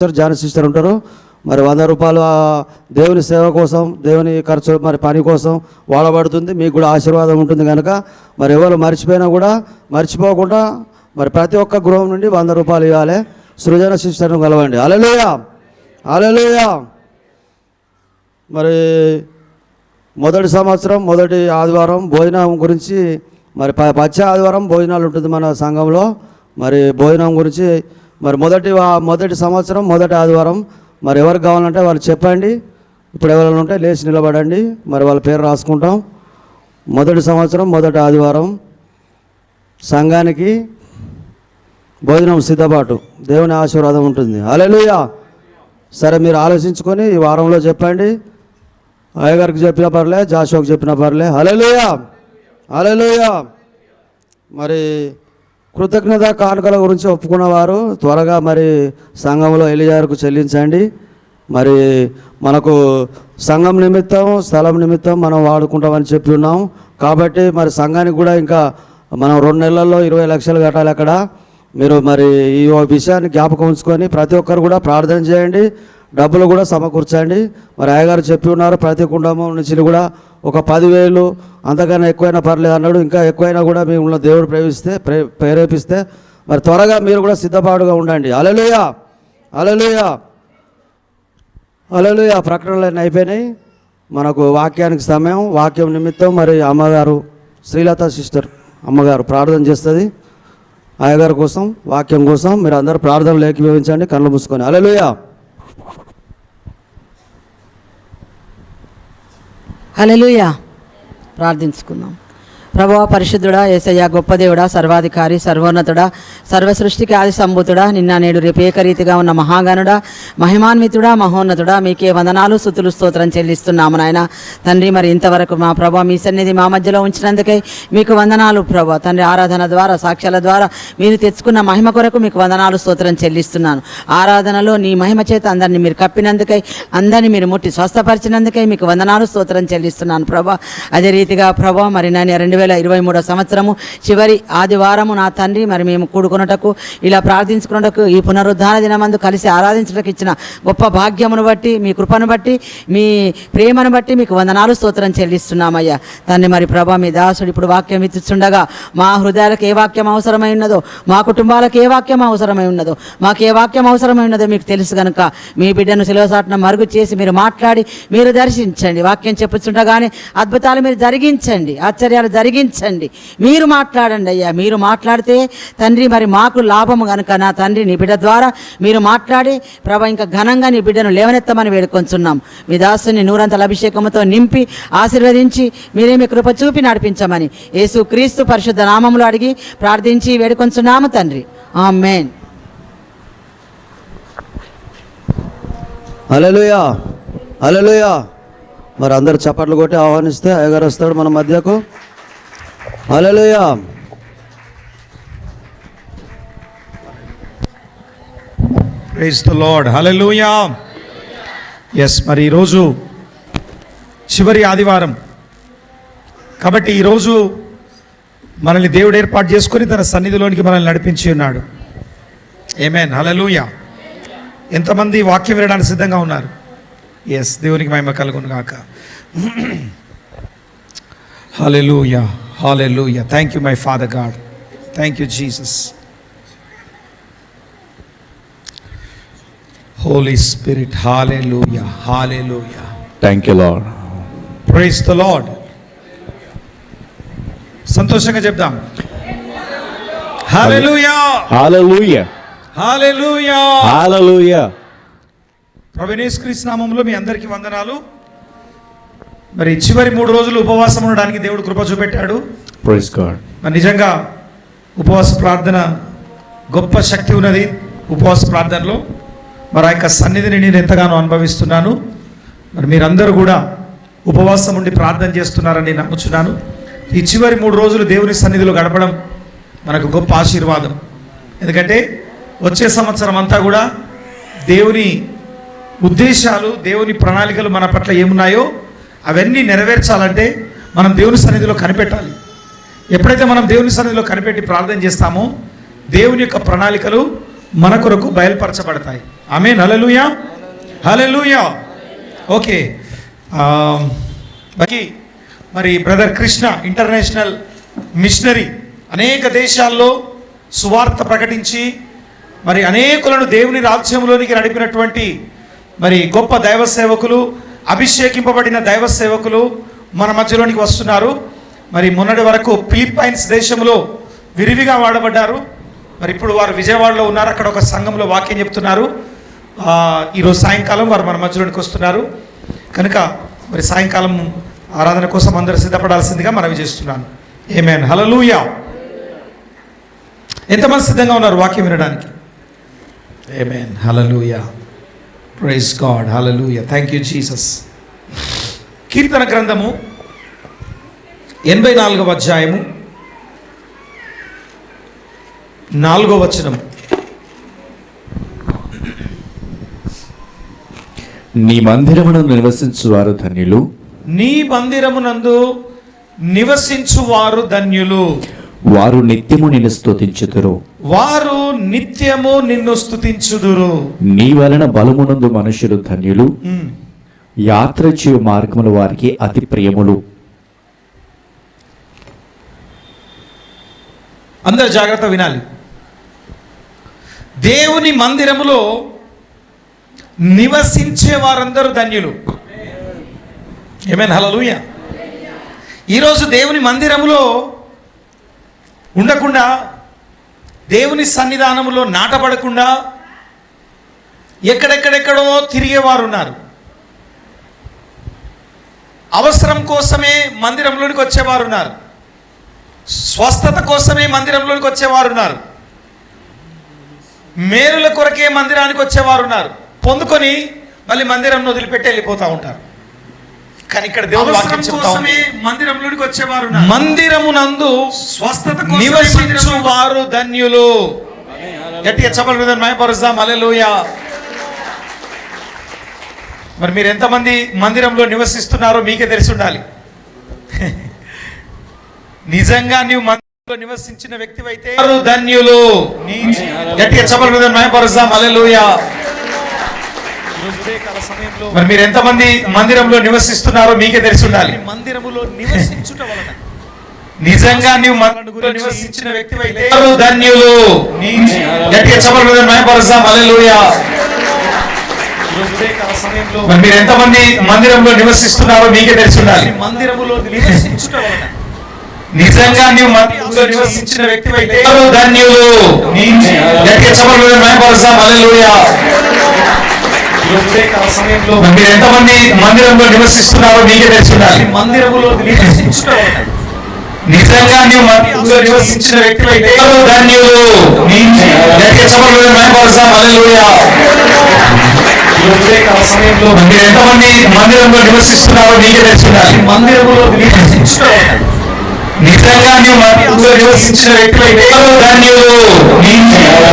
జాన sister ఉంటారు. మరి 100 రూపాయలు దేవుని సేవ కోసం, దేవుని ఖర్చు మరి పని కోసం వాడబడుతుంది. మీకు కూడా ఆశీర్వాదం ఉంటుంది కనుక మరి ఎవరు మర్చిపోయినా కూడా మర్చిపోకుండా మరి ప్రతి ఒక్క గృహం నుండి 100 రూపాయలు ఇవ్వాలి. సృజన సిస్టర్ను కలవండి. హల్లెలూయా, హల్లెలూయా. మరి మొదటి సంవత్సరం మొదటి ఆదివారం భోజనం గురించి మరి పచ్చ ఆదివారం భోజనాలు ఉంటుంది మన సంఘంలో. మరి భోజనం గురించి మరి మొదటి సంవత్సరం మొదటి ఆదివారం మరి ఎవరికి కావాలంటే వాళ్ళు చెప్పండి. ఇప్పుడు ఎవరైనా ఉంటే లేచి నిలబడండి, మరి వాళ్ళ పేరు రాసుకుంటాం. మొదటి సంవత్సరం మొదటి ఆదివారం సంఘానికి భోజనం సిద్ధపాటు, దేవుని ఆశీర్వాదం ఉంటుంది. హల్లెలూయా. సరే, మీరు ఆలోచించుకొని ఈ వారంలో చెప్పండి. అయ్యగారికి చెప్పిన పర్లే, జాషువాకు చెప్పిన పర్లే. హల్లెలూయా, హల్లెలూయా. మరి కృతజ్ఞత కానుకల గురించి ఒప్పుకున్నవారు త్వరగా మరి సంఘంలో ఎలియారుకు చెల్లించండి. మరి మనకు సంఘం నిమిత్తం స్థలం నిమిత్తం మనం వాడుకుంటామని చెప్పి ఉన్నాం. కాబట్టి మరి సంఘానికి కూడా ఇంకా మనం 2 నెలల్లో 20 లక్షలు కట్టాలి. అక్కడ మీరు మరి ఈ విషయాన్ని జ్ఞాపకం ఉంచుకొని ప్రతి ఒక్కరు కూడా ప్రార్థన చేయండి, డబ్బులు కూడా సమకూర్చండి. మరి అయ్యగారు చెప్పి ఉన్నారు, ప్రతి కుటుంబం నుంచి కూడా ఒక 10,000 అంతకన్నా ఎక్కువైనా పర్లేదు అన్నాడు. ఇంకా ఎక్కువైనా కూడా మిమ్మల్ని దేవుడు ప్రేరేపిస్తే మరి త్వరగా మీరు కూడా సిద్ధపాటుగా ఉండండి. హల్లెలూయా, హల్లెలూయా, హల్లెలూయా. ప్రకటనలు అయిపోయినాయి. మనకు వాక్యానికి సమయం. వాక్యం నిమిత్తం మరి అమ్మగారు శ్రీలత సిస్టర్ అమ్మగారు ప్రార్థన చేస్తుంది. అయ్యగారి కోసం వాక్యం కోసం మీరు అందరూ ప్రార్థనలు ఏకీభవించండి కళ్ళు మూసుకొని. హల్లెలూయా, హల్లెలూయా. ప్రార్థించుకుందాం. ప్రభువా, పరిశుద్ధుడా, యేసయ్య, గొప్ప దేవుడా, సర్వాధికారి, సర్వోన్నతుడా, సర్వసృష్టికి ఆది సంభూతుడా, నిన్న నేడు రేపు ఏకరీతిగా ఉన్న మహాగణుడా, మహిమాన్వితుడా, మహోన్నతుడా, మీకే వందనాలు స్తుతులు స్తోత్రం చెల్లిస్తున్నాము నాయన తండ్రి. మరి ఇంతవరకు మా ప్రభా మీ సన్నిధి మా మధ్యలో ఉంచినందుకై మీకు వందనాలు ప్రభా తండ్రి. ఆరాధన ద్వారా సాక్ష్యాల ద్వారా మీరు తెచ్చుకున్న మహిమ కొరకు మీకు వందనాలు స్తోత్రం చెల్లిస్తున్నాను. ఆరాధనలో నీ మహిమ చేత అందరినీ మీరు కప్పినందుకై, అందరినీ మీరు ముట్టి స్వస్థపరిచినందుకై మీకు వందనాలు స్తోత్రం చెల్లిస్తున్నాను ప్రభా. అదే రీతిగా ప్రభా మరి నేను 2023 సంవత్సరము చివరి ఆదివారము నా తండ్రి మరి మేము కూడుకున్నటకు ఇలా ప్రార్థించుకున్నటకు ఈ పునరుద్ధాన దినమందు కలిసి ఆరాధించడానికి ఇచ్చిన గొప్ప భాగ్యమును బట్టి, మీ కృపను బట్టి, మీ ప్రేమను బట్టి మీకు వందనాలు స్తోత్రం చెల్లిస్తున్నామయ్యా తండ్రి. మరి ప్రభా మీ దాసుడు ఇప్పుడు వాక్యం ఇచ్చుచుండగా మా హృదయాలకు ఏ వాక్యం అవసరమై ఉన్నదో, మా కుటుంబాలకు ఏ వాక్యం అవసరమై ఉన్నదో, మాకు ఏ వాక్యం అవసరమై ఉన్నదో మీకు తెలుసు కనుక మీ బిడ్డను సిలువసాటున మరుగు చేసి మీరు మాట్లాడి మీరు దర్శించండి. వాక్యం చెప్పుచుండగానే అద్భుతాలు మీరు జరిగించండి, ఆశ్చర్యాలు జరిగించండి. మీరు మాట్లాడండి అయ్యా. మీరు మాట్లాడితే తండ్రి మరి మాకు లాభము కనుక నా తండ్రి నీ బిడ్డ ద్వారా మీరు మాట్లాడి ప్రభా ఇంకా ఘనంగా నీ బిడ్డను లేవనెత్తమని వేడుకొంచున్నాం. మీ దాసుని నూరంతల అభిషేకంతో నింపి ఆశీర్వదించి మీరేమి కృప చూపి నడిపించమని యేసు క్రీస్తు పరిశుద్ధ నామములో అడిగి ప్రార్థించి వేడుకొంచున్నాము తండ్రి. ఆమేన్. హల్లెలూయా, హల్లెలూయా. మరి అందరు చప్పట్లు కొట్టి ఆహ్వానిస్తే అయ్యగారు వస్తాడు మన మధ్యకు. Hallelujah. Praise the Lord. Hallelujah. Yes, మరి ఈరోజు చివరి ఆదివారం కాబట్టి ఈరోజు మనల్ని దేవుడు ఏర్పాటు చేసుకొని తన సన్నిధిలోనికి మనల్ని నడిపించి ఉన్నాడు. ఆమేన్, హల్లెలూయా. ఎంతమంది వాక్యం వినడానికి సిద్ధంగా ఉన్నారు? ఎస్, దేవునికి మహిమ కలుగును గాక. Hallelujah, hallelujah. Thank you my father God. Thank you Jesus. Holy Spirit. Hallelujah, hallelujah. Thank you Lord. Praise the Lord. సంతోషంగా చెప్దాం. హల్లెలూయా, హల్లెలూయా, హల్లెలూయా, హల్లెలూయా. ప్రభువైన యేసుక్రీస్తు నామములో మీ అందరికీ వందనాలు. మరి చివరి 3 రోజులు ఉపవాసం ఉండడానికి దేవుడు కృప చూపెట్టాడు. Praise God. మరి నిజంగా ఉపవాస ప్రార్థన గొప్ప శక్తి ఉన్నది. ఉపవాస ప్రార్థనలో మరి ఆ యొక్క సన్నిధిని నేను ఎంతగానో అనుభవిస్తున్నాను. మరి మీరందరూ కూడా ఉపవాసం ఉండి ప్రార్థన చేస్తున్నారని నేను నమ్ముచున్నాను. ఈ చివరి 3 రోజులు దేవుని సన్నిధిలో గడపడం మనకు గొప్ప ఆశీర్వాదం. ఎందుకంటే వచ్చే సంవత్సరం అంతా కూడా దేవుని ఉద్దేశాలు, దేవుని ప్రణాళికలు మన పట్ల ఏమున్నాయో అవన్నీ నెరవేర్చాలంటే మనం దేవుని సన్నిధిలో కనిపెట్టాలి. ఎప్పుడైతే మనం దేవుని సన్నిధిలో కనిపెట్టి ప్రార్థన చేస్తామో దేవుని యొక్క ప్రణాళికలు మన కొరకు బయలుపరచబడతాయి. ఆమేన్. హల్లెలూయా, హల్లెలూయా. ఓకే, మరి బ్రదర్ కృష్ణ ఇంటర్నేషనల్ మిషనరీ అనేక దేశాల్లో సువార్త ప్రకటించి మరి అనేకులను దేవుని రాజ్యంలోనికి నడిపినటువంటి మరి గొప్ప దైవ సేవకులు, అభిషేకింపబడిన దైవ సేవకులు మన మధ్యలోనికి వస్తున్నారు. మరి మొన్నటి వరకు ఫిలిప్పైన్స్ దేశంలో విరివిగా వాడబడ్డారు. మరి ఇప్పుడు వారు విజయవాడలో ఉన్నారు, అక్కడ ఒక సంఘంలో వాక్యం చెప్తున్నారు. ఈరోజు సాయంకాలం వారు మన మధ్యలోనికి వస్తున్నారు కనుక మరి సాయంకాలం ఆరాధన కోసం అందరూ సిద్ధపడాల్సిందిగా మనవి చేస్తున్నాను. ఆమేన్. హల్లెలూయా. ఎంతమంది సిద్ధంగా ఉన్నారు వాక్యం వినడానికి? Amen. Hallelujah. Praise God. Hallelujah. Thank you Jesus. కీర్తన గ్రంథము 84వ అధ్యాయము 4వ వచనం. నీ మందిరమునందు నివసించువారు ధన్యులు. నీ మందిరమునందు నివసించువారు ధన్యులు. వారు నిత్యము నిన్ను స్తుతించుదురు. వారు నిత్యము నిన్ను స్తుతించుదురు. నీ వలన బలమునందు మనుషులు ధన్యులు. యాత్ర చేయు మార్గములు వారికి అతి ప్రియములు. అందరు జాగ్రత్త వినాలి. దేవుని మందిరములో నివసించే వారందరూ ధన్యులు. ఆమేన్. హల్లెలూయా. ఈరోజు దేవుని మందిరములో ఉండకుండా, దేవుని సన్నిధానములో నాటబడకుండా ఎక్కడెక్కడెక్కడో తిరిగేవారు ఉన్నారు. అవసరం కోసమే మందిరంలోనికి వచ్చేవారు ఉన్నారు. స్వస్థత కోసమే మందిరంలోనికి వచ్చేవారు ఉన్నారు. మేలుల కొరకే మందిరానికి వచ్చేవారు ఉన్నారు. పొందుకొని మళ్ళీ మందిరంను వదిలిపెట్టి వెళ్ళిపోతూ ఉంటారు. కానీ ఇక్కడ దేవుని వాక్యం కోసమే మందిరంలోనికి వచ్చేవారు. మందిరమునందు స్వస్థత నివసించు వారు ధన్యులు. గట్టిగా చప్పట్లు మీద మహిమపరుద్దాం. హల్లెలూయా. మరి మీరు ఎంతమంది మందిరంలో నివసిస్తున్నారో మీకే తెలిసి ఉండాలి. నిజంగా నీవు మందిరంలో నివసించిన వ్యక్తివైతే ధన్యులు. గట్టిగా చప్పట్లు మీద మహిమపరుద్దాం. హల్లెలూయా. మరి మీరు ఎంతమంది మందిరంలో నివసిస్తున్నారో మీకే తెలిసి ఉండాలి. మందిరములో నివసించుట వలన నిజంగా నీవు మందిరంలో నివసించిన వ్యక్తివైతే ధన్యులు. గట్టిగా చప్పట్లు మీద మహిమపరుద్దాం. హల్లెలూయా. మరి మీరు ఎంతమంది మందిరంలో నివసిస్తున్నారో మీకే తెలిసి ఉండాలి. మందిరములో నివసించుట వలన నిజంగా నీవు మందిరంలో నివసించిన వ్యక్తివైతే ధన్యులు. గట్టిగా చప్పట్లు మీద మహిమపరుద్దాం. హల్లెలూయా. మీరు ఎంతమంది మందిరంలో నివసిస్తున్నారో మీకే తెలిసి ఉండాలి. మందిరములో నివసించుట వలన నిజంగా నీవు మందిరంలో నివసించిన వ్యక్తివైతే ధన్యులు. గట్టిగా చప్పట్లు మీద మహిమపరుద్దాం. హల్లెలూయా. మీరు ఎంతమంది మందిరంలో నివసిస్తున్నారో మీకే తెలిసి ఉండాలి. మందిరములో నివసించుట వలన నిజంగా నీవు మందిరంలో నివసించిన వ్యక్తివైతే ధన్యులు.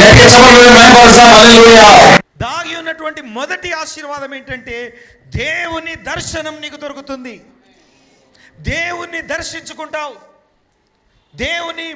గట్టిగా చప్పట్లు మీద మహిమపరుద్దాం. హల్లెలూయా. దాగి ఉన్నటువంటి మొదటి ఆశీర్వాదం ఏంటంటే దేవుని దర్శనం నీకు దొరుకుతుంది. దేవుణ్ణి దర్శించుకుంటావు. దేవుని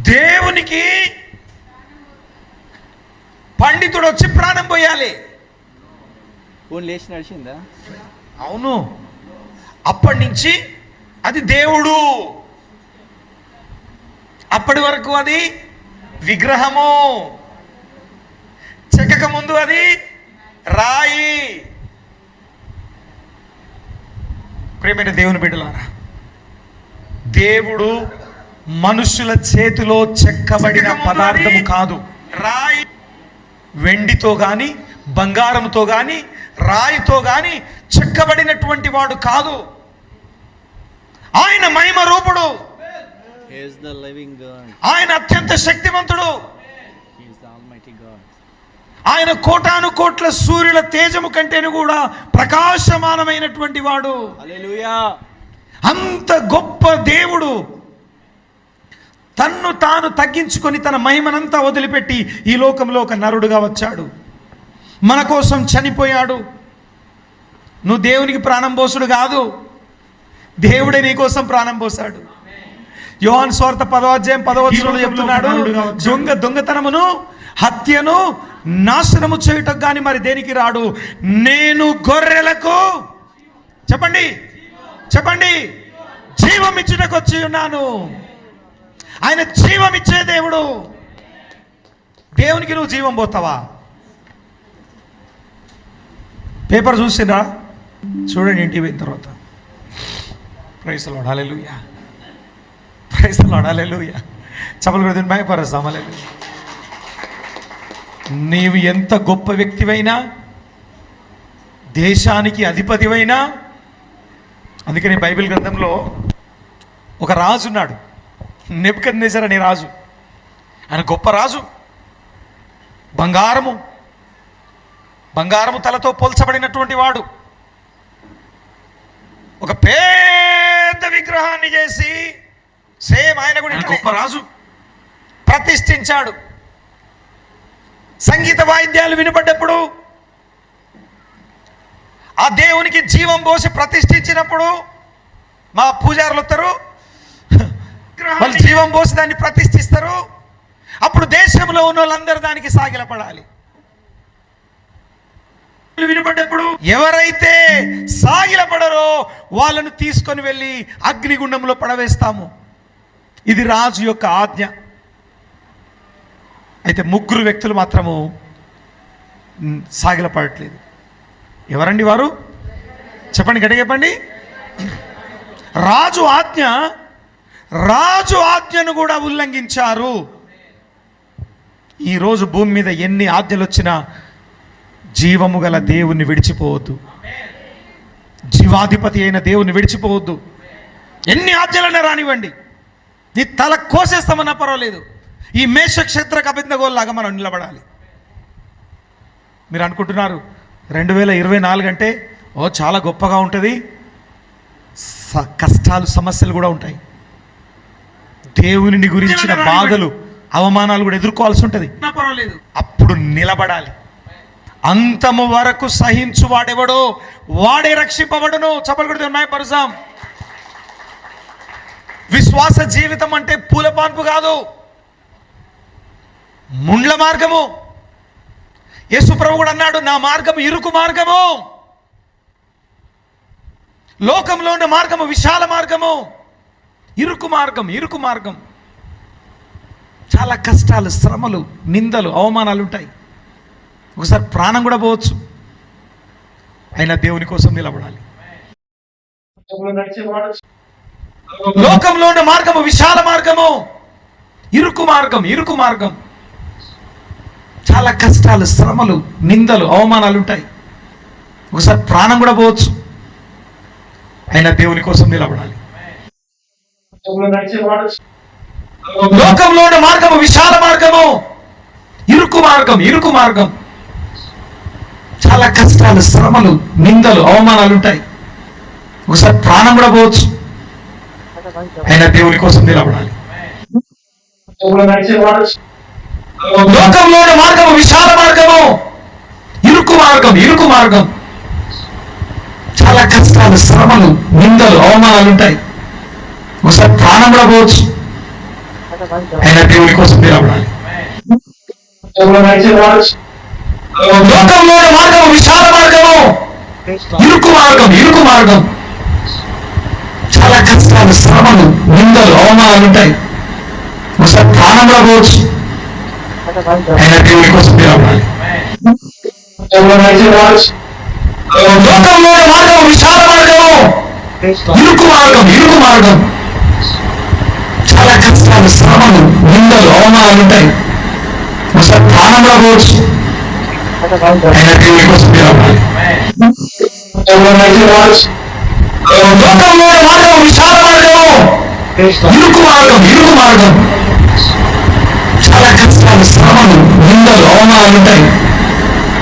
దేవునికి పండితుడు వచ్చి ప్రాణం పోయాలి. లేచి నడిచిందా? అవును, అప్పటి నుంచి అది దేవుడు, అప్పటి వరకు అది విగ్రహము, చెక్కక ముందు అది రాయి. ప్రియమైన దేవుని బిడ్డలారా, దేవుడు మనుషుల చేతిలో చెక్కబడిన పదార్థము కాదు. రాయి, వెండితో గాని బంగారంతో గాని రాయితో గాని చెక్కబడినటువంటి వాడు కాదు. ఆయన మహిమ రూపుడు, ఆయన అత్యంత శక్తివంతుడు, ఆయన కోటాను కోట్ల సూర్యుల తేజము కంటేను కూడా ప్రకాశమానమైనటువంటి వాడు. అంత గొప్ప దేవుడు తన్ను తాను తగ్గించుకొని తన మహిమనంతా వదిలిపెట్టి ఈ లోకంలో ఒక నరుడుగా వచ్చాడు, మన కోసం చనిపోయాడు. నువ్వు దేవునికి ప్రాణం పోసుడు కాదు, దేవుడే నీ కోసం ప్రాణం పోసాడు. యోహాను సువార్త 10వ అధ్యాయం 10వ వచనంలో చెప్తున్నాడు, దొంగతనమును హత్యను నాశనము చేయుటకు గాని మరి దేనికి రాడు, నేను గొర్రెలకు చెప్పండి జీవం ఇచ్చుటకు వచ్చి ఉన్నాను. ఆయన జీవం ఇచ్చే దేవుడు. దేవునికి నువ్వు జీవం పోతావా? పేపర్ చూసినా చూడండి, ఇంటికి పోయిన తర్వాత ప్రైజ్ లార్డ్, హల్లెలూయా, ప్రైజ్ లార్డ్, హల్లెలూయా. చప్పలు కొడితే భయపరుస్తాం. హల్లెలూయా. నీవు ఎంత గొప్ప వ్యక్తివైనా, దేశానికి అధిపతివైనా, అందుకని బైబిల్ గ్రంథంలో ఒక రాజు ఉన్నాడు, నెబుకద్నెజర్ అనే రాజు. ఆయన గొప్ప రాజు. బంగారము తలతో పోల్చబడినటువంటి వాడు. ఒక పెద్ద విగ్రహాన్ని చేసి సేమ్ ఆయన కూడా గొప్ప రాజు ప్రతిష్ఠించాడు. సంగీత వాయిద్యాలు వినపడ్డప్పుడు, ఆ దేవునికి జీవం పోసి ప్రతిష్ఠించినప్పుడు మా పూజారులు వస్తారు, వాళ్ళు జీవం పోసి దాన్ని ప్రతిష్ఠిస్తారు. అప్పుడు దేశంలో ఉన్న వాళ్ళందరూ దానికి సాగిలపడాలి. వినపడ్డప్పుడు ఎవరైతే సాగిలపడరో వాళ్ళను తీసుకొని వెళ్ళి అగ్నిగుండంలో పడవేస్తాము. ఇది రాజు యొక్క ఆజ్ఞ. అయితే 3 వ్యక్తులు మాత్రము సాగిలపడట్లేదు. ఎవరండి వారు? చెప్పండి, గట్టిగా చెప్పండి. రాజు ఆజ్ఞను కూడా ఉల్లంఘించారు. ఈరోజు భూమి మీద ఎన్ని ఆజ్ఞలు వచ్చినా జీవము గల దేవుణ్ణి విడిచిపోవద్దు, జీవాధిపతి అయిన దేవుణ్ణి విడిచిపోవద్దు. ఎన్ని ఆజ్ఞలన్నా రానివ్వండి, నీ తల కోసేస్తామన్నా పర్వాలేదు, ఈ మేషక్ శత్రుక అబేద్నెగోలాగా మనం నిలబడాలి. మీరు అనుకుంటున్నారు 2024 అంటే చాలా గొప్పగా ఉంటుంది, కష్టాలు సమస్యలు కూడా ఉంటాయి, దేవుని గురించిన బాధలు అవమానాలు కూడా ఎదుర్కోవాల్సి ఉంటుంది. పర్వాలేదు, అప్పుడు నిలబడాలి. అంతము వరకు సహించు వాడెవడో వాడే రక్షింపబడును. చప్పలు కొడితే ఉన్నాయి పరుసాం. విశ్వాస జీవితం అంటే పూలపాన్పు కాదు, ముండ్ల మార్గము. యేసు ప్రభు కూడా అన్నాడు, నా మార్గము ఇరుకు మార్గము, లోకంలో ఉన్న మార్గము విశాల మార్గము. ఇరుకు మార్గం. చాలా కష్టాలు, శ్రమలు, నిందలు, అవమానాలు ఉంటాయి. ఒకసారి ప్రాణం కూడా పోవచ్చు. అయినా దేవుని కోసం నిలబడాలి. లోకంలో ఉన్న మార్గము విశాల మార్గము, ఇరుకు మార్గం. చాలా కష్టాలు, శ్రమలు, నిందలు, అవమానాలు ఉంటాయి. ఒకసారి ప్రాణం కూడా పోవచ్చు. అయినా దేవుని కోసం నిలబడాలి. లోకంలో ఉన్న మార్గము విశాల మార్గము, ఇరుకు మార్గం. చాలా కష్టాలు, శ్రమలు, నిందలు, అవమానాలు ఉంటాయి. ఒకసారి ప్రాణం కూడా పోవచ్చు. అయినా దేవుని కోసం నిలబడాలి. లోకంలో ఉన్న మార్గము విశాల మార్గము, ఇరుకు మార్గం. చాలా కష్టాలు, శ్రమలు, నిందలు, అవమానాలు ఉంటాయి. ఒకసారి ప్రాణం కూడా పోవచ్చు, ఆయన దేవుని కోసం నిలబడాలి. లోకంలోని మార్గం విశాల మార్గము, ఇరుకు మార్గం. చాలా కష్టాలు, శ్రమలు, నిందలు, అవమానాలు ఉంటాయి. ఒకసారి ప్రాణం కూడా పోవచ్చు, ఆయన దేవుని కోసం నిలబడాలి. లోకంలోని మార్గం విశాల మార్గము, ఇరుకు మార్గం. చాలా కష్టాలు, శ్రమలు, నిందలు, అవమానాలు ఉంటాయి. ఒకసారి ప్రాణం కూడా పోవచ్చు, ఆయన దేవుని కోసం నిలబడాలి. లోకంలోని మార్గం విశాల మార్గము, ఇరుకు మార్గం. చాలా కష్టాలు, శ్రమలు, నిందలు, అవమానాలు ఉంటాయి.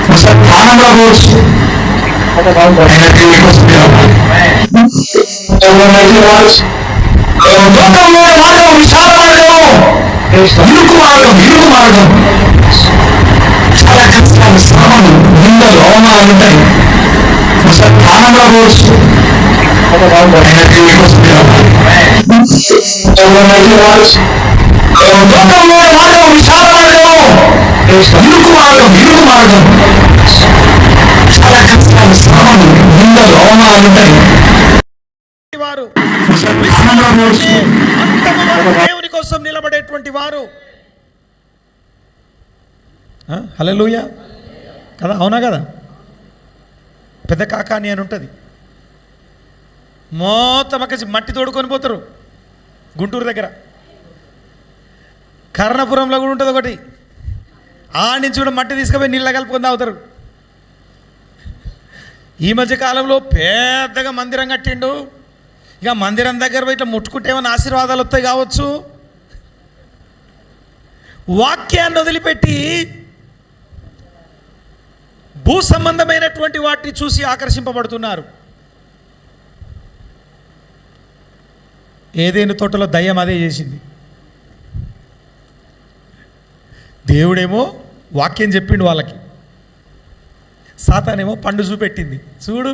ఒకసారి ప్రాణం కూడా పోవచ్చు, ఆయన దేవుని కోసం నిలబడాలి. లోకంలోని మార్గం విశాల మార్గము, ఇరుకు మార్గం. చాలా కష్టాలు, శ్రమలు, నిందలు, అవమానాలు ఉంటాయి. ఒకసారి ప్రాణం కూడా పోవచ్చు, ఆయన దేవుని కోసం నిలబడాలి. లోకంలోని మార్గం విశాల మార్గము, ఇరుకు మార్గం. చాలా కష్టాలు, శ్రమలు, నిందలు, అవమానాలు ఉంటాయి. వారు దేవుని కోసం నిలబడేటువంటి వారు. హల్లెలూయా కదా, అవునా కదా? పెద్ద కాకాని అని ఉంటుంది, మొత్తం అక్కడి మట్టి తోడుకొని పోతారు. గుంటూరు దగ్గర కర్ణపురంలో కూడా ఉంటుంది ఒకటి, ఆ నుంచి కూడా మట్టి తీసుకుపోయి నీళ్ళ కలుపుకొని తాగుతారు. ఈ మధ్య కాలంలో పెద్దగా మందిరం కట్టిండు. ఇక మందిరం దగ్గర పోయి ఇట్లా ముట్టుకుంటే ఏమైనా ఆశీర్వాదాలు వస్తాయి కావచ్చు. వాక్యాన్ని వదిలిపెట్టి భూ సంబంధమైనటువంటి వాటిని చూసి ఆకర్షింపబడుతున్నారు. ఏదేను తోటలో దయ్యం అదే చేసింది. దేవుడేమో వాక్యం చెప్పిండు వాళ్ళకి, సాతానేమో పండు చూపెట్టింది. చూడు,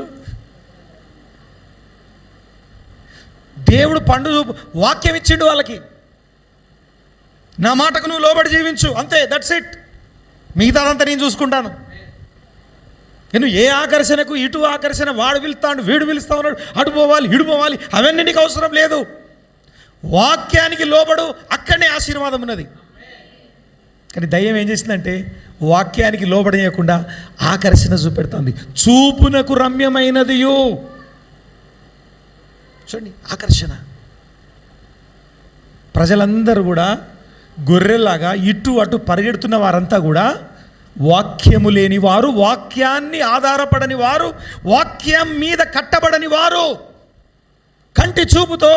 దేవుడు పండు వాక్యం ఇచ్చిండు వాళ్ళకి. నా మాటకు నువ్వు లోబడి జీవించు, అంతే, దట్స్ ఇట్. మిగతాదంతా నేను చూసుకుంటాను. నేను ఏ ఆకర్షణకు ఇటు ఆకర్షణ, వాడు పిలుస్తాడు, వీడు పిలుస్తా ఉన్నాడు, అటు పోవాలి, ఇడు పోవాలి, అవన్నీ నీకు అవసరం లేదు. వాక్యానికి లోబడు, అక్కడనే ఆశీర్వాదం ఉన్నది. కానీ దయ్యం ఏం చేసిందంటే వాక్యానికి లోబడేయకుండా ఆకర్షణ చూపెడుతుంది. చూపునకు రమ్యమైనదియు, చూడండి ఆకర్షణ. ప్రజలందరూ కూడా గొర్రెలాగా ఇటు అటు పరిగెడుతున్న వారంతా కూడా వాక్యము లేని వారు, వాక్యాన్ని ఆధారపడని వారు, వాక్యం మీద కట్టబడని వారు, కంటి చూపుతో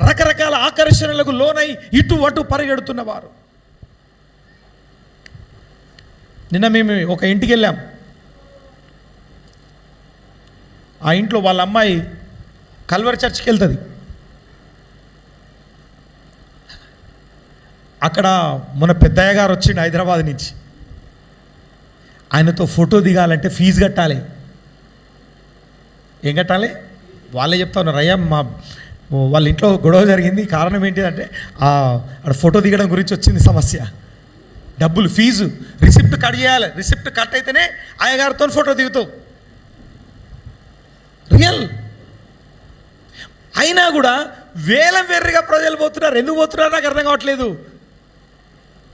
రకరకాల ఆకర్షణలకు లోనై ఇటు అటు పరిగెడుతున్నవారు. నిన్న మేము ఒక ఇంటికి వెళ్ళాం. ఆ ఇంట్లో వాళ్ళ అమ్మాయి కల్వరి చర్చ్కి వెళ్తుంది. అక్కడ మన పెద్దయ్య గారు వచ్చిండు హైదరాబాద్ నుంచి. ఆయనతో ఫోటో దిగాలంటే ఫీజు కట్టాలి. ఏం కట్టాలి? వాళ్ళే చెప్తా ఉన్నారు, అయ్యా మా వాళ్ళ ఇంట్లో గొడవ జరిగింది, కారణం ఏంటిదంటే అక్కడ ఫోటో దిగడం గురించి వచ్చింది సమస్య. డబ్బులు, ఫీజు, రిసిప్ట్ కట్ చేయాలి. రిసిప్ట్ కట్ అయితేనే అయ్యగారితో ఫోటో దిగుతావు. రియల్. అయినా కూడా వేలం వెర్రిగా ప్రజలు పోతున్నారు. ఎందుకు పోతున్నారు నాకు అర్థం కావట్లేదు.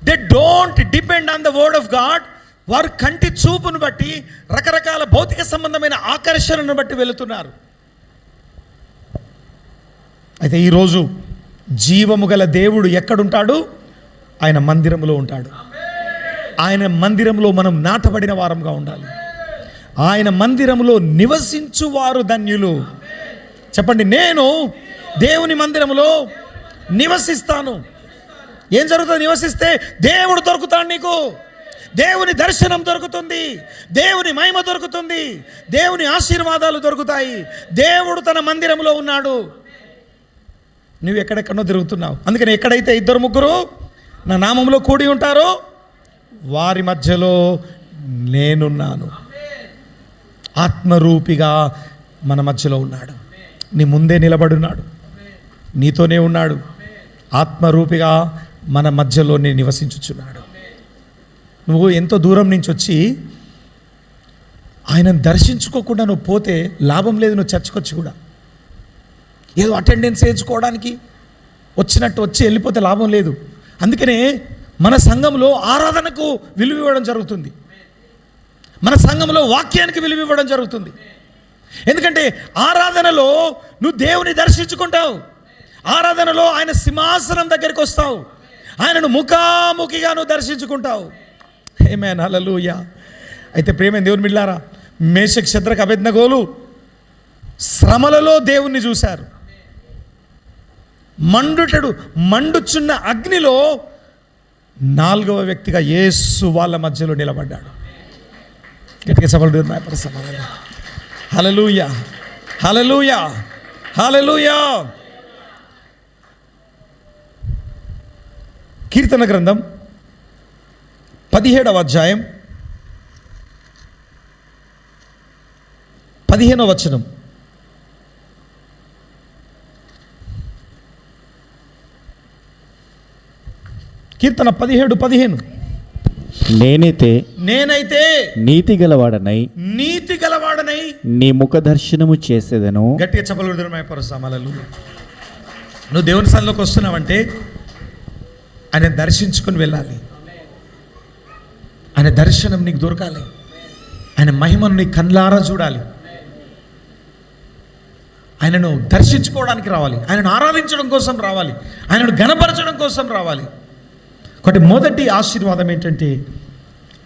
They don't depend on the word of God. వారు కంటి చూపును బట్టి, రకరకాల భౌతిక సంబంధమైన ఆకర్షణను బట్టి వెళుతున్నారు. అయితే ఈరోజు జీవము గల దేవుడు ఎక్కడుంటాడు? ఆయన మందిరంలో ఉంటాడు. ఆయన మందిరంలో మనం నాటబడిన వారంగా ఉండాలి. ఆయన మందిరంలో నివసించువారు ధన్యులు. చెప్పండి, నేను దేవుని మందిరంలో నివసిస్తాను. ఏం జరుగుతుంది నివసిస్తే? దేవుడు దొరుకుతాడు నీకు. దేవుని దర్శనం దొరుకుతుంది, దేవుని మహిమ దొరుకుతుంది, దేవుని ఆశీర్వాదాలు దొరుకుతాయి. దేవుడు తన మందిరంలో ఉన్నాడు. నువ్వు ఎక్కడెక్కడో తిరుగుతున్నావు. అందుకని ఎక్కడైతే ఇద్దరు ముగ్గురు నా నామంలో కూడి ఉంటారో వారి మధ్యలో నేనున్నాను. ఆత్మరూపిగా మన మధ్యలో ఉన్నాడు. నీ ముందే నిలబడున్నాడు. నీతోనే ఉన్నాడు, ఆత్మరూపిగా మన మధ్యలోనే నివసించుచున్నాడు. నువ్వు ఎంతో దూరం నుంచి వచ్చి ఆయనను దర్శించుకోకుండా నువ్వు పోతే లాభం లేదు. నువ్వు చర్చకు వచ్చి కూడా ఏదో అటెండెన్స్ వేయించుకోవడానికి వచ్చినట్టు వచ్చి వెళ్ళిపోతే లాభం లేదు. అందుకనే మన సంఘంలో ఆరాధనకు విలువ ఇవ్వడం జరుగుతుంది, మన సంఘంలో వాక్యానికి విలువ ఇవ్వడం జరుగుతుంది. ఎందుకంటే ఆరాధనలో నువ్వు దేవుని దర్శించుకుంటావు, ఆరాధనలో ఆయన సింహాసనం దగ్గరికి వస్తావు, ఆయనను ముఖాముఖిగా నువ్వు దర్శించుకుంటావు. ఆమేన్, హల్లెలూయా. అయితే ప్రియమైన దేవుని బిడ్డలారా, మేషక్ శద్రక్ అబేద్నెగోలు శ్రమలలో దేవుణ్ణి చూశారు. మండుచున్న అగ్నిలో 4వ వ్యక్తిగా యేసు వాళ్ళ మధ్యలో నిలబడ్డాడు. గట్టిగా సభలు హల్లెలూయా, హల్లెలూయా, హల్లెలూయా. కీర్తన గ్రంథం 17వ అధ్యాయం 15వ వచనం. కీర్తన 17:15. నేనైతే నీతి గలవాడనై నీ ముఖ దర్శనము చేసేదను. గట్టిగా చెప్పలు పరుసామలలు. నువ్వు దేవుని సన్నిధిలోకి వస్తున్నావంటే ఆయన దర్శించుకొని వెళ్ళాలి, ఆయన దర్శనం నీకు దొరకాలి, ఆయన మహిమను నీ కళ్ళారా చూడాలి, ఆయనను దర్శించుకోవడానికి రావాలి, ఆయనను ఆరాధించడం కోసం రావాలి, ఆయనను ఘనపరచడం కోసం రావాలి. ఒకటి మొదటి ఆశీర్వాదం ఏంటంటే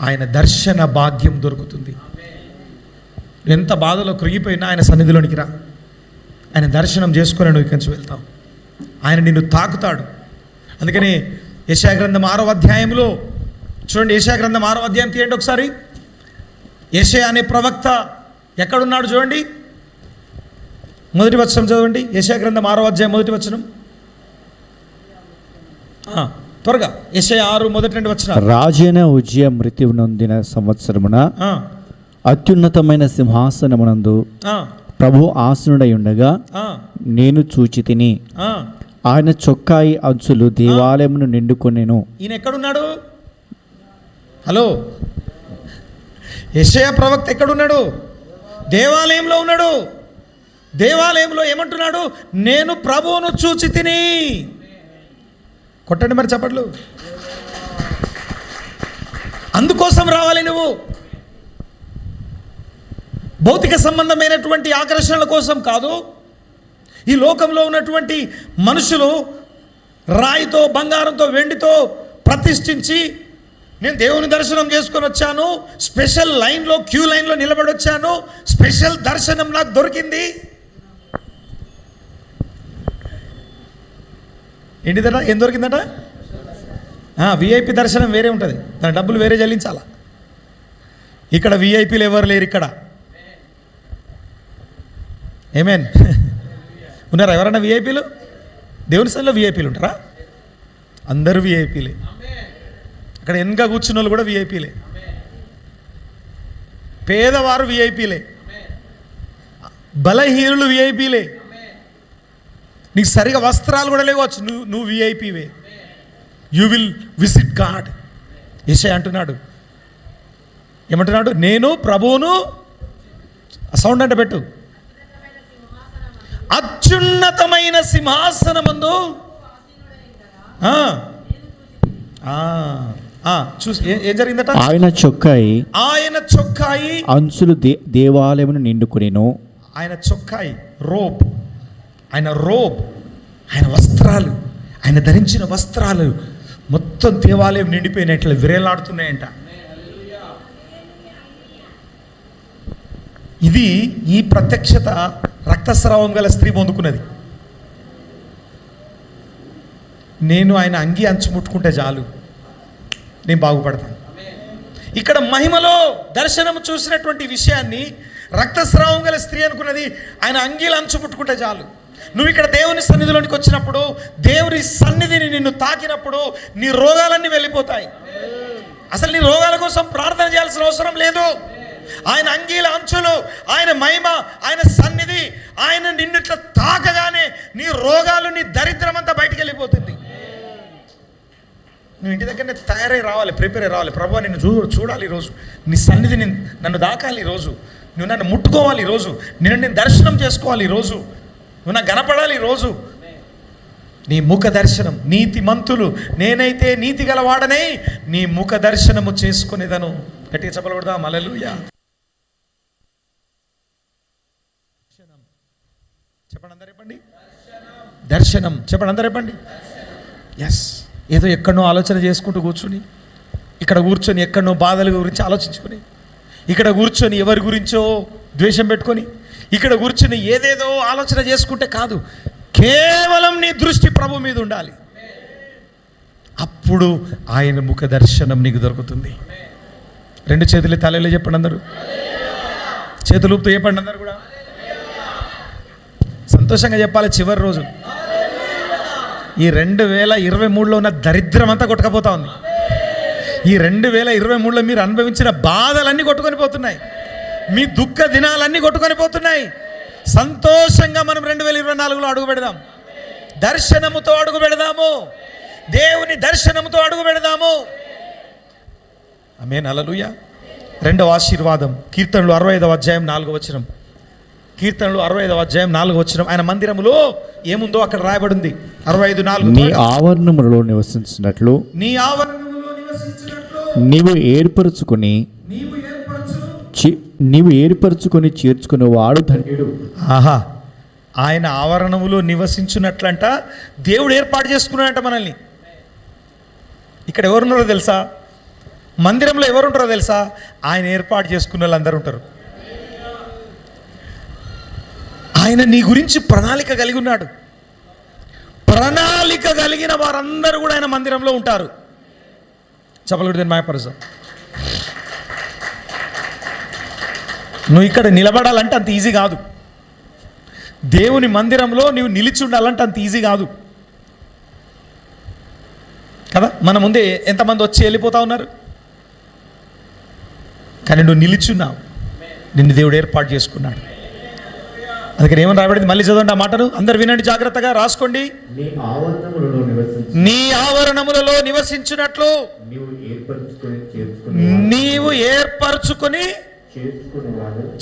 ఆయన దర్శన భాగ్యం దొరుకుతుంది. ఎంత బాధలో కృంగిపోయినా ఆయన సన్నిధిలోనికి రా, ఆయన దర్శనం చేసుకొని నువ్వు ఇక్కడి నుంచి వెళ్తావు, ఆయన నిన్ను తాకుతాడు. అందుకని యెషయా గ్రంథం 6వ అధ్యాయంలో చూడండి, యెషయా గ్రంథం 6వ అధ్యాయం తీయండి ఒకసారి. యెషయా అనే ప్రవక్త ఎక్కడున్నాడు చూడండి, మొదటి వచనం చదవండి. యెషయా గ్రంథం 6వ అధ్యాయం మొదటి వచనం, త్వరగా. యెషయా 6:1 వచనం. రాజైన ఉజ్జియా మృత్యు నొందిన సంవత్సరమున అత్యున్నతమైన సింహాసనమునందు ప్రభు ఆసనుడై ఉండగా నేను చూచితిని. ఆయన చొక్కాయి అంచులు దేవాలయమును నిండుకొనెను. ఈయన ఎక్కడున్నాడు? హలో, యెషయా ప్రవక్త ఎక్కడున్నాడు? దేవాలయంలో ఉన్నాడు. దేవాలయంలో ఏమంటున్నాడు? నేను ప్రభువును చూచి తిని. కొట్టండి మరి చప్పట్లు. అందుకోసం రావాలి నువ్వు, భౌతిక సంబంధమైనటువంటి ఆకర్షణల కోసం కాదు. ఈ లోకంలో ఉన్నటువంటి మనుషులు రాయితో, బంగారంతో, వెండితో ప్రతిష్ఠించి నేను దేవుని దర్శనం చేసుకొని వచ్చాను, స్పెషల్ లైన్లో, క్యూ లైన్లో నిలబడి వచ్చాను, స్పెషల్ దర్శనం నాకు దొరికింది. ఏంటిదట? ఏం దొరికిందట? విఐపి దర్శనం వేరే ఉంటుంది, దాని డబ్బులు వేరే చెల్లించాలా. ఇక్కడ విఐపీలు ఎవరు లేరు ఇక్కడ. ఏమేన్ ఉన్నారా ఎవరన్నా విఐపీలు? దేవుని సన్నిధిలో విఐపీలు ఉంటారా? అందరూ విఐపీలే. అక్కడ వెనక కూర్చున్న వాళ్ళు కూడా విఐపీలే. పేదవారు విఐపీలే, బలహీనులు విఐపీలే. నీకు సరిగా వస్త్రాలు కూడా లేవచ్చు, నువ్వు విఐపీవే. You will visit God. యెషయా అంటున్నాడు, ఏమంటున్నాడు? నేను ప్రభువును, సౌండ్ అంటే పెట్టు, అత్యున్నతమైన సింహాసనమందు చూసి ఏం జరిగిందట? ఆయన చొక్కాయి అంచులు దేవాలయమును నిండుకొనెను. ఆయన చొక్కాయి, రోబ్, ఆయన వస్త్రాలు, ఆయన ధరించిన వస్త్రాలు మొత్తం దేవాలయం నిండిపోయినట్లు విరేలాడుతున్నాయంట. ఇది ఈ ప్రత్యక్షత రక్తస్రావం గల స్త్రీ పొందుకున్నది. నేను ఆయన అంగి అంచు ముట్టుకుంటే చాలు, నేను బాగుపడతాను. ఇక్కడ మహిమలో దర్శనం చూసినటువంటి విషయాన్ని రక్తస్రావం గల స్త్రీ అనుకున్నది. ఆయన అంగీలు అంచు ముట్టుకుంటే చాలు. నువ్వు ఇక్కడ దేవుని సన్నిధిలోనికి వచ్చినప్పుడు, దేవుని సన్నిధిని నిన్ను తాకినప్పుడు నీ రోగాలన్నీ వెళ్ళిపోతాయి. అసలు నీ రోగాల కోసం ప్రార్థన చేయాల్సిన అవసరం లేదు. ఆయన అంగీల అంచులు, ఆయన మహిమ, ఆయన సన్నిధి, ఆయన నిన్ను ఇట్లా తాకగానే నీ నీ రోగాలు, నీ దరిద్రం అంతా బయటికి వెళ్ళిపోతుంది. నువ్వు ఇంటి దగ్గరనే తయారై రావాలి, ప్రిపేర్ అయి రావాలి. ప్రభువా నిన్ను చూడాలి ఈరోజు, నీ సన్నిధి నన్ను దాకాలి ఈరోజు, నువ్వు నన్ను ముట్టుకోవాలి ఈరోజు, నేను దర్శనం చేసుకోవాలి ఈరోజు, నువ్వు నాకు కనపడాలి ఈరోజు. నీ ముఖ దర్శనం, నీతి మంతులు నేనైతే నీతి గలవాడనై నీ ముఖ దర్శనము చేసుకునేదను. గట్టిగా చెప్పబడదా హల్లెలూయా. చెప్పండి అందరు చెప్పండి, దర్శనం. చెప్పండి అందరు చెప్పండి. ఎస్. ఏదో ఎక్కడనో ఆలోచన చేసుకుంటూ కూర్చుని, ఇక్కడ కూర్చొని ఎక్కడనో బాధల గురించి ఆలోచించుకొని, ఇక్కడ కూర్చొని ఎవరి గురించో ద్వేషం పెట్టుకొని, ఇక్కడ కూర్చొని ఏదేదో ఆలోచన చేసుకుంటే కాదు. కేవలం నీ దృష్టి ప్రభు మీద ఉండాలి. అప్పుడు ఆయన ముఖ దర్శనం నీకు దొరుకుతుంది. రెండు చేతులు తలలో చెప్పండి అందరూ, చేతులు ఊపుతూ చెప్పండి అందరూ కూడా. సంతోషంగా చెప్పాలి. చివరి రోజు ఈ 2023లో ఉన్న దరిద్రం అంతా కొట్టుకపోతా ఉంది. ఈ 2023లో మీరు అనుభవించిన బాధలన్నీ కొట్టుకొని పోతున్నాయి, మీ దుఃఖ దినాలన్నీ కొట్టుకొని పోతున్నాయి. సంతోషంగా మనం 2024లో అడుగు పెడదాం. దర్శనముతో అడుగు పెడదాము, దేవుని దర్శనముతో అడుగు పెడదాము. ఆమేన్ హల్లెలూయా. రెండవ ఆశీర్వాదం కీర్తనలు 65వ అధ్యాయం 4వ వచనం. కీర్తనలు 65వ అధ్యాయం 4వ వచనం. ఆయన మందిరములో ఏముందో అక్కడ రాయబడింది. 65:4. నీ ఆవరణములలో నివసించినట్లు, నీ ఆవరణములో నివసించినట్లు నీవు ఏర్పరచుకొని చేర్చుకునేవాడు ధన్యుడు. ఆహా, ఆయన ఆవరణములో నివసించున్నట్లంట దేవుడు ఏర్పాటు చేసుకున్నాడంట మనల్ని. ఇక్కడ ఎవరున్నారో తెలుసా? మందిరంలో ఎవరుంటారో తెలుసా? ఆయన ఏర్పాటు చేసుకున్న వాళ్ళు అందరూ ఉంటారు. ఆయన నీ గురించి ప్రణాళిక కలిగి ఉన్నాడు. ప్రణాళిక కలిగిన వారందరూ కూడా ఆయన మందిరంలో ఉంటారు. చెప్పలేదు మాయపరుసా. నువ్వు ఇక్కడ నిలబడాలంటే అంత ఈజీ కాదు. దేవుని మందిరంలో నువ్వు నిలిచి ఉండాలంటే అంత ఈజీ కాదు కదా. మన ముందే ఎంతమంది వచ్చి వెళ్ళిపోతా ఉన్నారు, కానీ నువ్వు నిలిచున్నావు. నిన్ను దేవుడు ఏర్పాటు చేసుకున్నాడు. అందుకని ఏమని రాబడింది? మళ్ళీ చదవండి ఆ మాటను, అందరు వినండి, జాగ్రత్తగా రాసుకోండి. నీ ఆవరణములలో నివసించినట్లు నీవు ఏర్పరచుకొని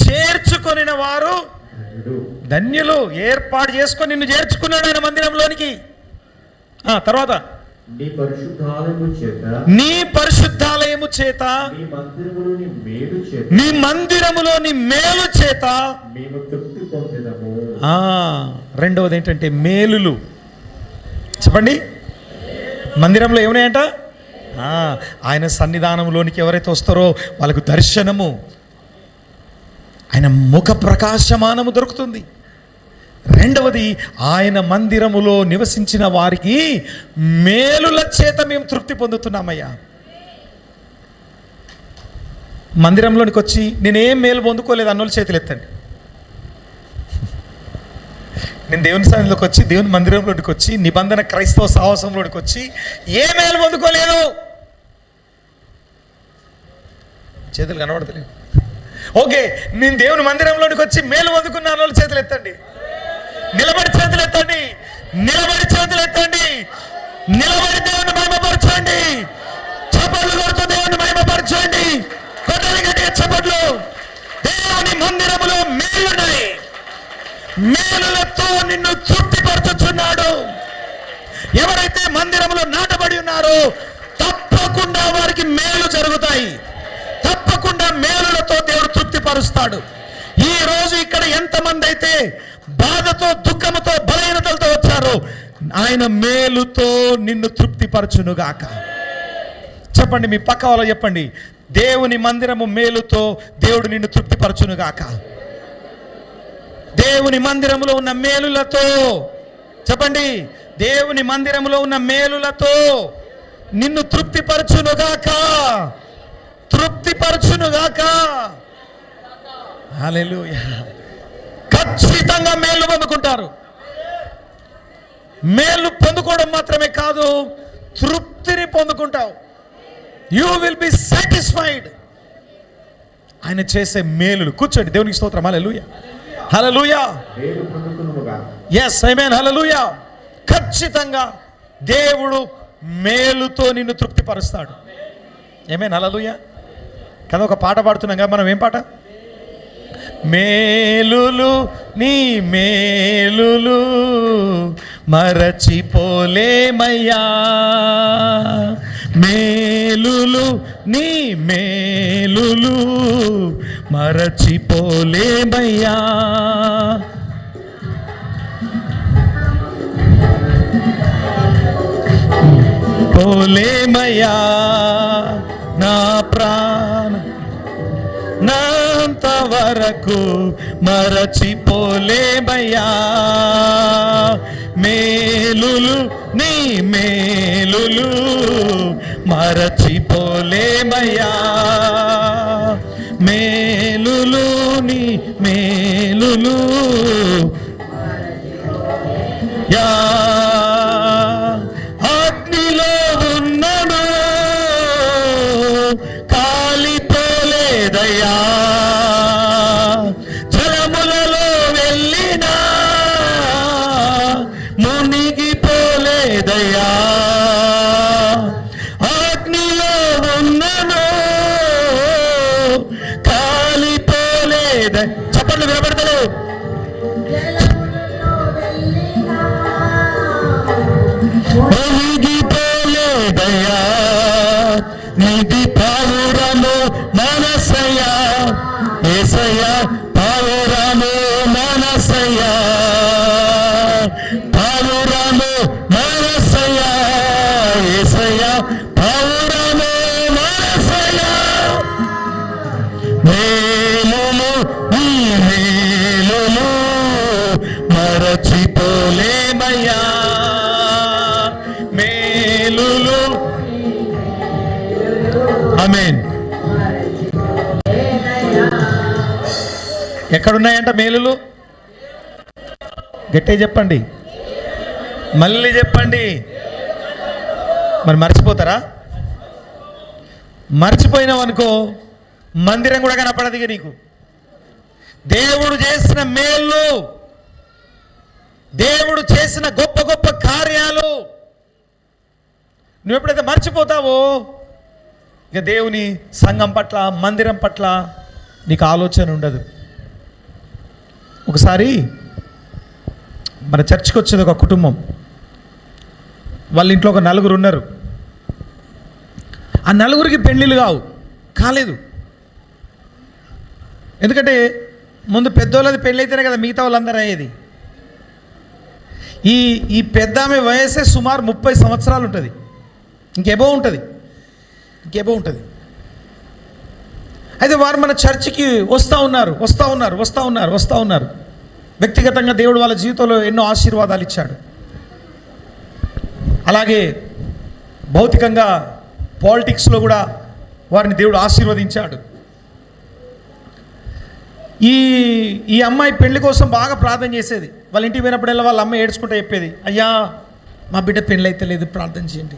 చేర్చుకొనిన వారు ధన్యులు. ఏర్పాటు చేసుకొని నిన్ను చేర్చుకున్నాడు ఆయన మందిరంలోనికి. తర్వాత నీ పరిశుద్ధాలయము చేత నీ మందిరములోని మేలు చేత. రెండవది ఏంటంటే మేలులు. చెప్పండి, మందిరంలో ఏమున్నాయంట? ఆయన సన్నిధానంలోనికి ఎవరైతే వస్తారో వాళ్ళకు దర్శనము, ఆయన ముఖ ప్రకాశమానము దొరుకుతుంది. రెండవది, ఆయన మందిరములో నివసించిన వారికి మేలుల చేత మేము తృప్తి పొందుతున్నామయ్యా. మందిరంలోనికి వచ్చి నేనేం మేలు పొందుకోలేదు అన్నోళ్ళు చేతులు ఎత్తండి. నేను దేవుని సన్నిధిలోకి వచ్చి, దేవుని మందిరంలోనికి వచ్చి, నిబంధన క్రైస్తవ సహవాసంలోనికి వచ్చి ఏ మేలు పొందుకోలేదు. చేతులు కనబడతలేదు. ఓకే, నేను దేవుని మందిరంలోనికి వచ్చి మేలు పొందుకున్న అన్నోళ్ళు చేతులు ఎత్తండి. నిలబడి చేతులు ఎత్తండి, నిలబడి చేతులు ఎత్తండి, నిలబడి దేవుని మహిమపరచండి. చప్పట్లు కొడుతూ దేవుని మహిమపరచండి. కొట్టాలి గట్టిగా చప్పట్లు. దేవుని మందిరములో మేలున్నాయి, మేలులతో నిన్ను తృప్తిపరచుచున్నాడు. ఎవరైతే మందిరములో నాటబడి ఉన్నారో తప్పకుండా వారికి మేలు జరుగుతాయి. తప్పకుండా మేలులతో దేవుడు తృప్తిపరుస్తాడు. ఈ రోజు ఇక్కడ ఎంతమంది అయితే బాధతో, దుఃఖముతో, బలహీనతలతో వచ్చారో ఆయన మేలుతో నిన్ను తృప్తిపరచునుగాక. చెప్పండి, మీ పక్క వాళ్ళు చెప్పండి, దేవుని మందిరము మేలుతో దేవుడు నిన్ను తృప్తిపరచునుగాక. దేవుని మందిరములో ఉన్న మేలులతో, చెప్పండి, దేవుని మందిరములో ఉన్న మేలులతో నిన్ను తృప్తిపరచునుగాక, తృప్తిపరచునుగాక. హల్లెలూయా. ఖచ్చితంగా మేలు పొందుకుంటారు. మేలు పొందుకోవడం మాత్రమే కాదు, తృప్తిని పొందుకుంటావు. You will be satisfied. ఆయన చేసే మేలులు. కూర్చోండి, దేవునికి స్తోత్రం. Hallelujah. Hallelujah. Yes amen. Hallelujah. ఖచ్చితంగా దేవుడు మేలుతో నిన్ను తృప్తిపరుస్తాడు. ఆమేన్. హల్లెలూయా. కదా ఒక పాట పాడుతున్నాం కదా మనం. ఏం పాట? మేలులు నీ మేలులు మరచిపోలేమయ్యా, మేలులు నీ మేలులు మరచిపోలేమయ్యా, పోలేమయ్యా నా ప్రాణ నాంత వరకు మరచిపోలేమయ్యా, మేలులు నీ మేలులు మరచిపోలేమయ్యా, మేలులు నీ మేలులు యా. అగ్నిలో ఉన్నను కాలిపోలేదయ్యా, జలములలో వెళ్ళినా మునిగిపోలేదయ్యా, అగ్నిలో ఉన్నను కాలిపోలేద. చెప్పండి, వినపడతలేదు. మునిగిపోలేదయ్యా, నిధి పావురము మనసయ్యా, యేసయ్యా పావురము మనసయ్యా, పావురము మనసయ్యా, యేసయ్యా పావురము మనసయ్యా, మేలులు నీ మేలులు మరచిపోలేమయ్యా, మేలులు. ఆమేన్. ఎక్కడున్నాయంట మేలులు? గట్టిగా చెప్పండి, మళ్ళీ చెప్పండి. మరి మర్చిపోతారా? మర్చిపోయినావు అనుకో మందిరం కూడా కనపడదు ఇక నీకు. దేవుడు చేసిన మేళ్ళు, దేవుడు చేసిన గొప్ప గొప్ప కార్యాలు నువ్వు ఎప్పుడైతే మర్చిపోతావో ఇక దేవుని సంఘం పట్ల, మందిరం పట్ల నీకు ఆలోచన ఉండదు. ఒకసారి మన చర్చికి వచ్చేది ఒక కుటుంబం. వాళ్ళ ఇంట్లో ఒక నలుగురు ఉన్నారు. ఆ నలుగురికి పెళ్ళిళ్ళు కాలేదు. ఎందుకంటే ముందు పెద్దోళ్ళది పెళ్ళి అయితేనే కదా మిగతా వాళ్ళందరూ అయ్యేది. ఈ పెద్ద ఆమె వయసే సుమారు 30 సంవత్సరాలు ఉంటుంది, ఇంకెబో ఉంటుంది. అయితే వారు మన చర్చికి వస్తూ ఉన్నారు. వ్యక్తిగతంగా దేవుడు వాళ్ళ జీవితంలో ఎన్నో ఆశీర్వాదాలు ఇచ్చాడు. అలాగే భౌతికంగా పాలిటిక్స్లో కూడా వారిని దేవుడు ఆశీర్వదించాడు. ఈ అమ్మాయి పెళ్లి కోసం బాగా ప్రార్థన చేసేది. వాళ్ళ ఇంటికి పోయినప్పుడల్లా వాళ్ళ అమ్మ ఏడ్చుకుంటూ చెప్పేది, అయ్యా మా బిడ్డ పెళ్ళి అయితే లేదు, ప్రార్థన చేయండి.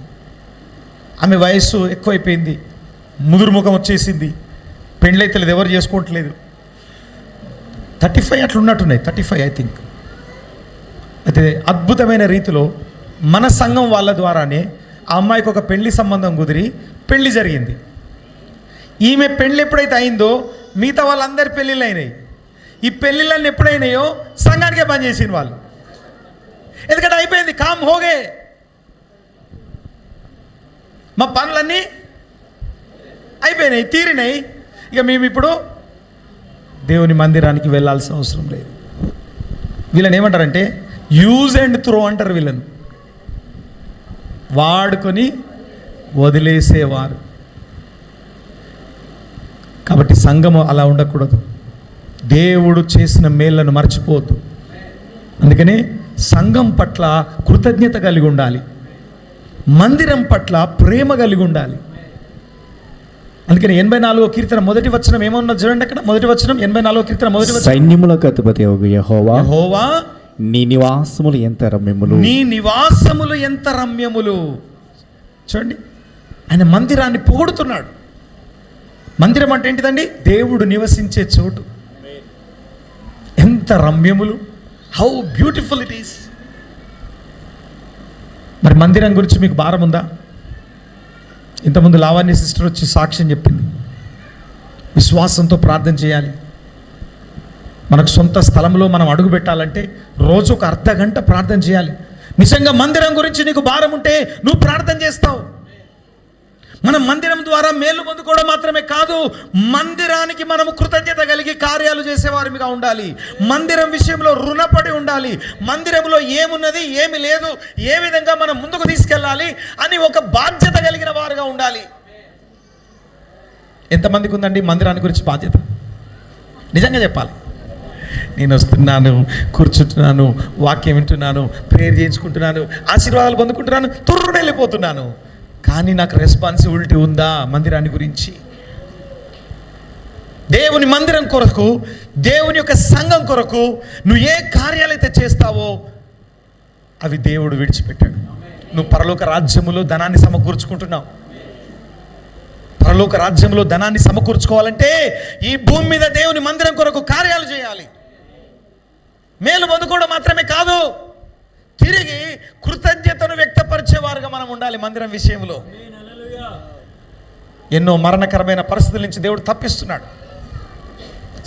ఆమె వయస్సు ఎక్కువైపోయింది, ముదురు ముఖం వచ్చేసింది, పెళ్ళి అయితే లేదు, ఎవరు చేసుకోవట్లేదు. 35 అట్లా ఉన్నట్టున్నాయి, 35 ఐ థింక్. అయితే అద్భుతమైన రీతిలో మన సంఘం వాళ్ళ ద్వారానే ఆ అమ్మాయికి ఒక పెళ్లి సంబంధం కుదిరి పెళ్లి జరిగింది. ఈమె పెళ్ళి ఎప్పుడైతే అయిందో మిగతా వాళ్ళందరి పెళ్ళిళ్ళు అయినాయి. ఈ పెళ్ళిళ్ళని ఎప్పుడైనాయో సంఘానికే బంద్ చేసిన వాళ్ళు. ఎందుకంటే అయిపోయింది, కామ్ హోగే, మా పనులన్నీ అయిపోయినాయి, తీరినాయి. ఇక మేము ఇప్పుడు దేవుని మందిరానికి వెళ్ళాల్సిన అవసరం లేదు. వీళ్ళని ఏమంటారంటే యూజ్ అండ్ త్రో అంటారు. వీళ్ళని వాడుకొని వదిలేసేవారు. కాబట్టి సంఘము అలా ఉండకూడదు. దేవుడు చేసిన మేళ్లను మర్చిపోవద్దు. అందుకనే సంఘం పట్ల కృతజ్ఞత కలిగి ఉండాలి, మందిరం పట్ల ప్రేమ కలిగి ఉండాలి. అందుకని 84వ కీర్తన మొదటి వచనం ఏమన్నది చూడండి. అక్కడ మొదటి వచనం 84వ కీర్తన మొదటి వచనం, సైన్యములకు అధిపతి యెహోవా నీ నివాసములు ఎంత రమ్యములు. చూడండి, ఆయన మందిరాన్ని పొగుడుతున్నాడు. మందిరం అంటే ఏంటిదండి? దేవుడు నివసించే చోటు. ఎంత రమ్యములు, హౌ బ్యూటిఫుల్ ఇట్ ఈస్. మరి మందిరం గురించి మీకు భారం ఉందా? ఇంతకుముందు లావణ్య సిస్టర్ వచ్చి సాక్ష్యం చెప్పింది. విశ్వాసంతో ప్రార్థన చేయాలి. మనకు సొంత స్థలంలో మనం అడుగు పెట్టాలంటే రోజు ఒక అర్ధ గంట ప్రార్థన చేయాలి. నిజంగా మందిరం గురించి నీకు భారం ఉంటే నువ్వు ప్రార్థన చేస్తావు. మనం మందిరం ద్వారా మేలు పొందుకోవడం మాత్రమే కాదు, మందిరానికి మనము కృతజ్ఞత కలిగి కార్యాలు చేసేవారిగా ఉండాలి. మందిరం విషయంలో రుణపడి ఉండాలి. మందిరంలో ఏమున్నది, ఏమి లేదు, ఏ విధంగా మనం ముందుకు తీసుకెళ్ళాలి అని ఒక బాధ్యత కలిగిన వారుగా ఉండాలి. ఎంతమందికి ఉందండి మందిరాన్ని గురించి బాధ్యత? నిజంగా చెప్పాలి. నేను వస్తున్నాను, కూర్చుంటున్నాను, వాక్యం వింటున్నాను, ప్రేయర్ చేయించుకుంటున్నాను, ఆశీర్వాదాలు పొందుకుంటున్నాను, తుర్రుని వెళ్ళిపోతున్నాను. కానీ నాకు రెస్పాన్సిబిలిటీ ఉందా మందిరాన్ని గురించి? దేవుని మందిరం కొరకు, దేవుని యొక్క సంఘం కొరకు నువ్వు ఏ కార్యాలైతే చేస్తావో అవి దేవుడు విడిచిపెట్టాడు. నువ్వు పరలోక రాజ్యములో ధనాన్ని సమకూర్చుకుంటున్నావు. పరలోక రాజ్యంలో ధనాన్ని సమకూర్చుకోవాలంటే ఈ భూమి మీద దేవుని మందిరం కొరకు కార్యాలు చేయాలి. మేలు పొందుకోవడం మాత్రమే కాదు, తిరిగి కృతజ్ఞతను వ్యక్తపరిచేవారుగా మనం ఉండాలి. మందిరం విషయంలో ఎన్నో మరణకరమైన పరిస్థితుల నుంచి దేవుడు తప్పిస్తున్నాడు.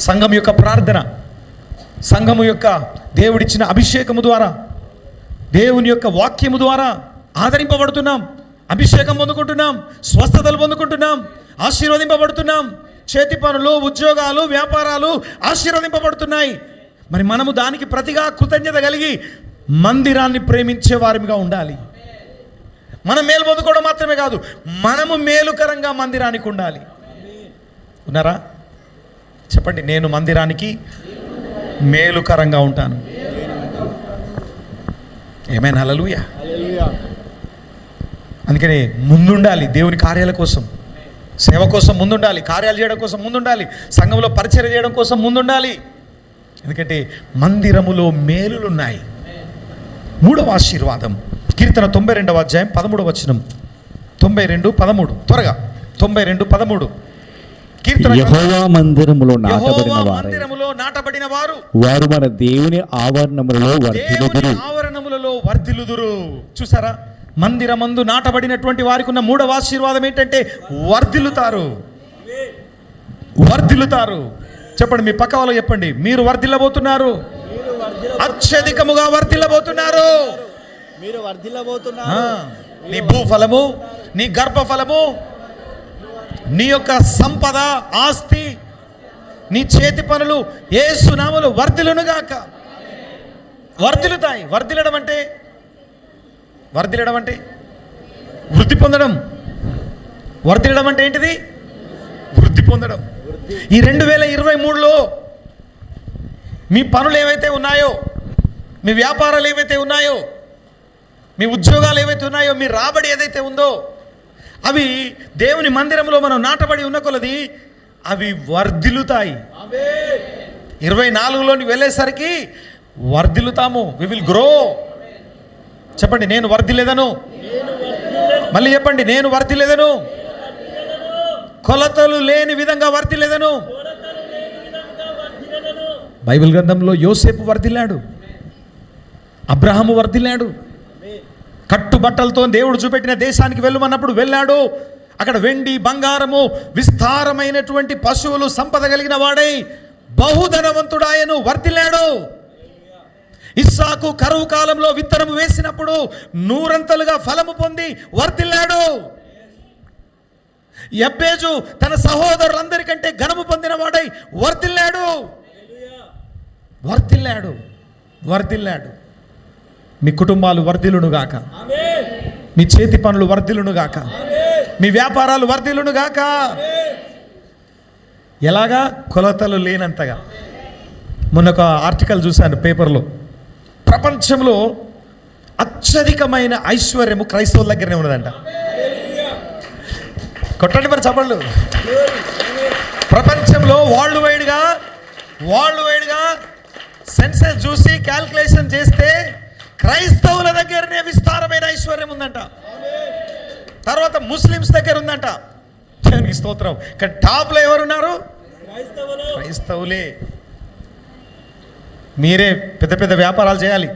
సంఘం యొక్క ప్రార్థన, సంఘము యొక్క దేవుడిచ్చిన అభిషేకము ద్వారా, దేవుని యొక్క వాక్యము ద్వారా ఆదరింపబడుతున్నాం, అభిషేకం పొందుకుంటున్నాం, స్వస్థతలు పొందుకుంటున్నాం, ఆశీర్వదింపబడుతున్నాం. చేతి పనులు, ఉద్యోగాలు, వ్యాపారాలు ఆశీర్వదింపబడుతున్నాయి. మరి మనము దానికి ప్రతిగా కృతజ్ఞత కలిగి మందిరాన్ని ప్రేమించే వారిగా ఉండాలి. మనం మేలు పొందుకోవడం మాత్రమే కాదు, మనము మేలుకరంగా మందిరానికి ఉండాలి. ఉన్నారా? చెప్పండి, నేను మందిరానికి మేలుకరంగా ఉంటాను. ఏమైనా హల్లెలూయా. అందుకని ముందుండాలి. దేవుని కార్యాల కోసం, సేవ కోసం ముందుండాలి, కార్యాలు చేయడం కోసం ముందుండాలి, సంఘంలో పరిచర్య చేయడం కోసం ముందుండాలి. ఎందుకంటే మందిరములో మేలులున్నాయి. 3వ ఆశీర్వాదం, కీర్తన 92వ అధ్యాయం 13వ వచనం. 92:13 త్వరగా 92:13. కీర్తన యెహోవా మందిరములో నాటబడిన వారు వారు మన దేవుని ఆవరణములలో వర్ధిల్లుదురు. చూసారా, మందిరమందు నాటబడినటువంటి వారికి ఉన్న 3వ ఆశీర్వాదం ఏంటంటే వర్ధిల్లుతారు. వర్ధిల్లుతారు. చెప్పండి, మీ పక్క వాళ్ళు చెప్పండి, మీరు వర్ధిల్లబోతున్నారు, అత్యధికముగా వర్ధిల్లబోతున్నారు. నీ భూఫలము, నీ గర్భఫలము, నీ యొక్క సంపద, ఆస్తి, నీ చేతి పనులు యేసు నామములో వర్ధిల్లునుగాక. వర్ధిల్లుతాయి. వర్ధిల్లడం అంటే వృద్ధి పొందడం. వర్ధిల్లడం అంటే ఏంటిది? వృద్ధి పొందడం. ఈ 2023లో మీ పనులు ఏవైతే ఉన్నాయో, మీ వ్యాపారాలు ఏవైతే ఉన్నాయో, మీ ఉద్యోగాలు ఏవైతే ఉన్నాయో, మీ రాబడి ఏదైతే ఉందో, అవి దేవుని మందిరంలో మనం నాటబడి ఉన్న కొలది అవి వర్ధిల్లుతాయి. 24లోని వెళ్ళేసరికి వర్ధిల్లుతాము. We will grow. చెప్పండి, నేను వర్ధిల్లేదను. మళ్ళీ చెప్పండి, నేను వర్ధిల్లేదను. కొలతలు లేని విధంగా వర్ధిల్లేదను. బైబిల్ గ్రంథంలో యోసేపు వర్ధిల్లాడు, అబ్రహాము వర్ధిల్లాడు. కట్టుబట్టలతో దేవుడు చూపెట్టిన దేశానికి వెళ్ళమన్నప్పుడు వెళ్ళాడు. అక్కడ వెండి, బంగారము, విస్తారమైనటువంటి పశువులు, సంపద కలిగిన వాడై బహుధనవంతుడాయను, వర్ధిల్లాడు. ఇస్సాకు కరువు కాలంలో విత్తనము వేసినప్పుడు 100 ఫలము పొంది వర్ధిల్లాడు. యబ్బేజు తన సహోదరులందరికంటే ఘనము పొందిన వాడై వర్ధిల్లాడు. వర్ధిల్లాడు. వర్ధిల్లాడు. మీ కుటుంబాలు వర్ధిల్లునుగాక, మీ చేతి పనులు వర్ధిల్లునుగాక, మీ వ్యాపారాలు వర్ధిల్లునుగాక. ఎలాగా? కొలతలు లేనంతగా. మొన్న ఒక ఆర్టికల్ చూశాను పేపర్లో, ప్రపంచంలో అత్యధికమైన ఐశ్వర్యము క్రైస్తవుల దగ్గరనే ఉన్నదంట. కొట్టండి మరి చప్పళ్ళు. ప్రపంచంలో వరల్డ్ వైడ్గా సెన్సెస్ చూసి క్యాల్కులేషన్ చేస్తే క్రైస్తవుల దగ్గరనే విస్తారమైన ఐశ్వర్యం ఉందంట. తర్వాత ముస్లిమ్స్ దగ్గర ఉందంట. దేవునికి స్తోత్రం. కానీ టాప్లో ఎవరున్నారు? క్రైస్తవులే. మీరే పెద్ద పెద్ద వ్యాపారాలు చేయాలి.